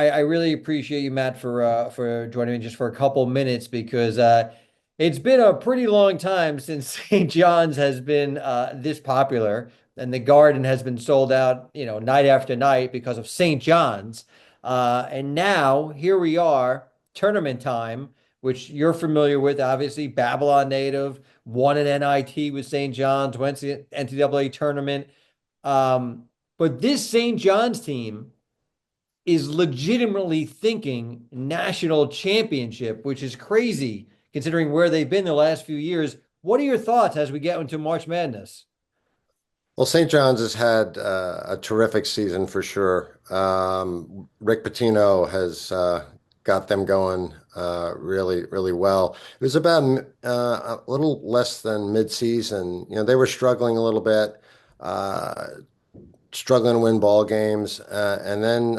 I really appreciate you, Matt, for joining me just for a couple minutes because it's been a pretty long time since St. John's has been this popular, and the Garden has been sold out, night after night because of St. John's. And now here we are, tournament time, which you're familiar with, obviously. Babylon native, won an NIT with St. John's, went to the NCAA tournament. Um, but this St. John's team is legitimately thinking national championship, which is crazy considering where they've been the last few years. What are your thoughts as we get into March Madness? Well, St. John's has had a terrific season for sure. Rick Pitino has got them going really, really well. It was about a little less than mid-season. They were struggling a little bit, uh, struggling to win ball games, and then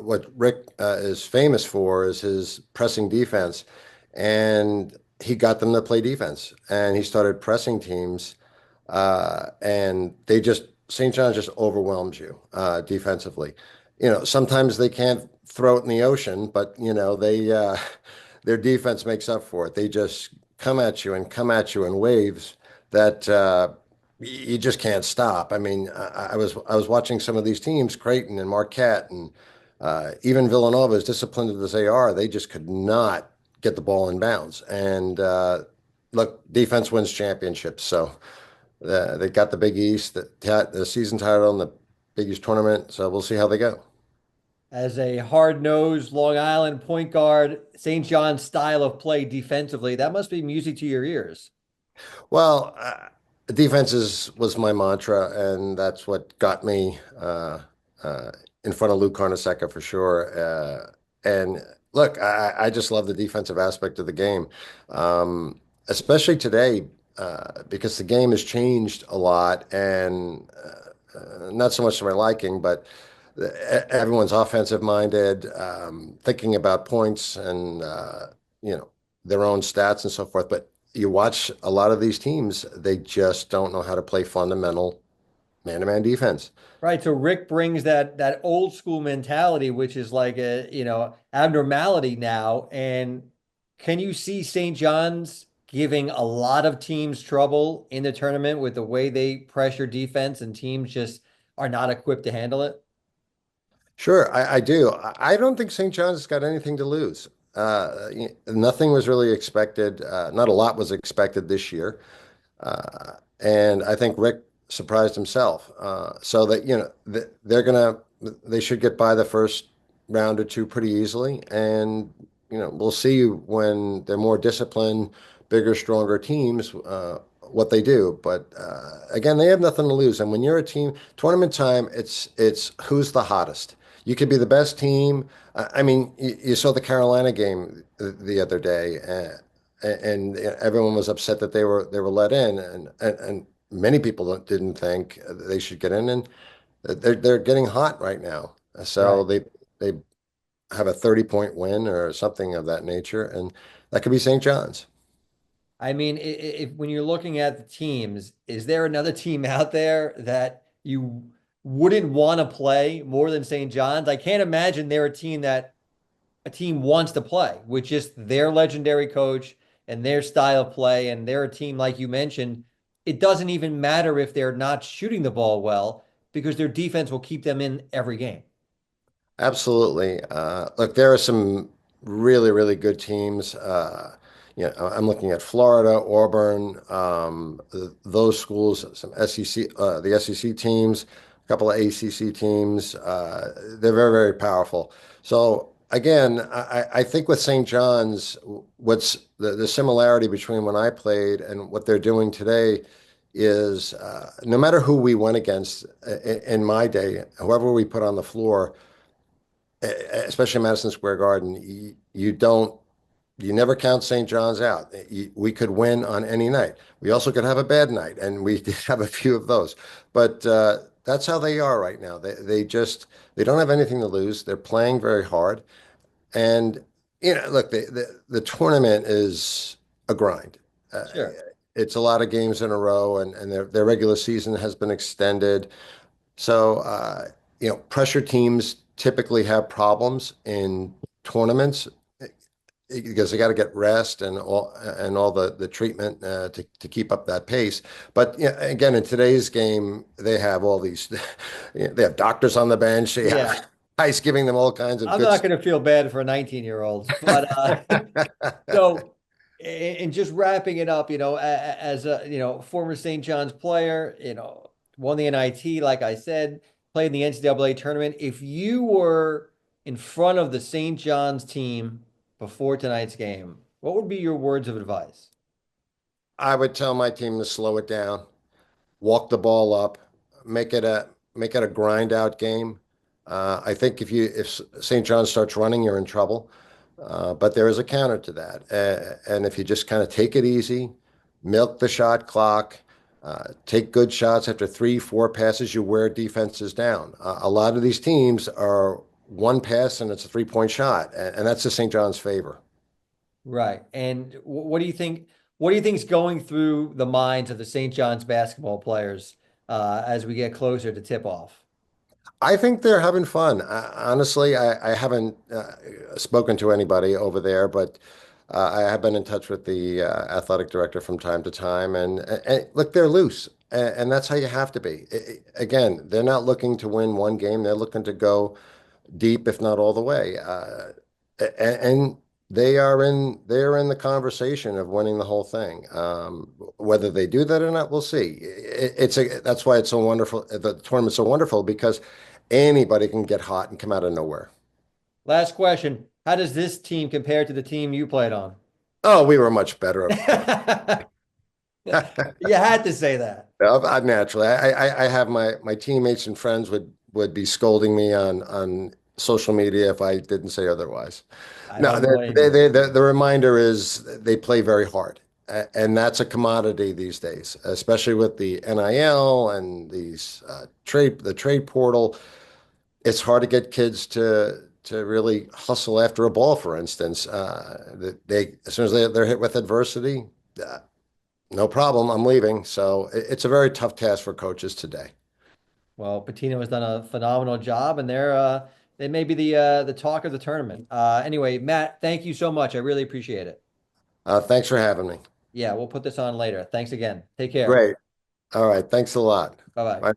what Rick is famous for is his pressing defense, and he got them to play defense, and he started pressing teams. And St. John's just overwhelms you defensively. Sometimes they can't throw it in the ocean, but their defense makes up for it. They just come at you and come at you in waves that you just can't stop. I mean, I was watching some of these teams, Creighton and Marquette, and even Villanova, as disciplined as they are, they just could not get the ball in bounds. And look, defense wins championships, so. They got the Big East, the season title in the Big East tournament. So we'll see how they go. As a hard-nosed Long Island point guard, St. John's style of play defensively, that must be music to your ears. Well, was my mantra, and that's what got me in front of Luke Carnesecca for sure. And look, I just love the defensive aspect of the game, especially today, because the game has changed a lot, and not so much to my liking, but everyone's offensive minded, thinking about points and you know their own stats and so forth. But you watch a lot of these teams, they just don't know how to play fundamental man-to-man defense. Right. So Rick brings that old school mentality, which is like a, abnormality now. And can you see St. John's giving a lot of teams trouble in the tournament with the way they pressure defense and teams just are not equipped to handle it? Sure, I do. I don't think St. John's got anything to lose. Nothing was really expected. Not a lot was expected this year. And I think Rick surprised himself. So that, they should get by the first round or two pretty easily. And, we'll see when they're more disciplined, bigger, stronger teams, what they do. But again, they have nothing to lose. And when you're a team, tournament time, it's who's the hottest. You could be the best team. I mean, you saw the Carolina game the other day, and everyone was upset that they were let in, and many people didn't think they should get in, and they're getting hot right now. So Right. they have a 30-point win or something of that nature, and that could be St. John's. I mean, if when you're looking at the teams, is there another team out there that you wouldn't want to play more than St. John's? I can't imagine they're a team that a team wants to play with just their legendary coach and their style of play. And they're a team, like you mentioned, it doesn't even matter if they're not shooting the ball well because their defense will keep them in every game. Absolutely. Look, there are some really, really good teams. I'm looking at Florida, Auburn, those schools, some SEC, the SEC teams, a couple of ACC teams. They're very, very powerful. So again, I think with St. John's, what's the similarity between when I played and what they're doing today is no matter who we went against in my day, whoever we put on the floor especially Madison Square Garden, you never count St. John's out. We could win on any night. We also could have a bad night, and we did have a few of those. But that's how they are right now. They don't have anything to lose. They're playing very hard, and look, the tournament is a grind. Uh, Sure. it's a lot of games in a row, and their regular season has been extended. So, pressure teams typically have problems in tournaments because they got to get rest and all the treatment to keep up that pace. But yeah, again, in today's game, they have all these they have doctors on the bench. They Yeah. have guys giving them all kinds of I'm good not stuff. going to feel bad for 19-year-olds, but so and just wrapping it up, as a former St. John's player, won the NIT, like I said, played in the NCAA tournament. If you were in front of the St. John's team before tonight's game, what would be your words of advice? I would tell my team to slow it down, walk the ball up, make it a grind out game. I think if St. John starts running, you're in trouble. But there is a counter to that, and if you just kind of take it easy, milk the shot clock, take good shots after three, four passes, you wear defenses down. A lot of these teams are one pass and it's a 3-point shot, and that's the St. John's favor. Right. And what do you think? What do you think's going through the minds of the St. John's basketball players as we get closer to tip off? I think they're having fun. Honestly, I haven't spoken to anybody over there, but I have been in touch with the athletic director from time to time. And look, they're loose, and that's how you have to be. Again, they're not looking to win one game; they're looking to go deep, if not all the way. And they are in the conversation of winning the whole thing. Whether they do that or not, we'll see. That's why it's so wonderful. The tournament's so wonderful because anybody can get hot and come out of nowhere. Last question. How does this team compare to the team you played on? Oh, we were much better, of course. You had to say that. Naturally, I have my teammates and friends would be scolding me on social media if I didn't say otherwise. I No, don't blame you. the reminder is they play very hard, and that's a commodity these days, especially with the NIL and the trade portal. It's hard to get kids to really hustle after a ball, for instance. They as soon as they're hit with adversity, uh, no problem, I'm leaving. So it's a very tough task for coaches today. Well, Pitino has done a phenomenal job, and they may be the talk of the tournament. Anyway, Matt, thank you so much. I really appreciate it. Thanks for having me. Yeah, we'll put this on later. Thanks again. Take care. Great. All right. Thanks a lot. Bye bye. Bye.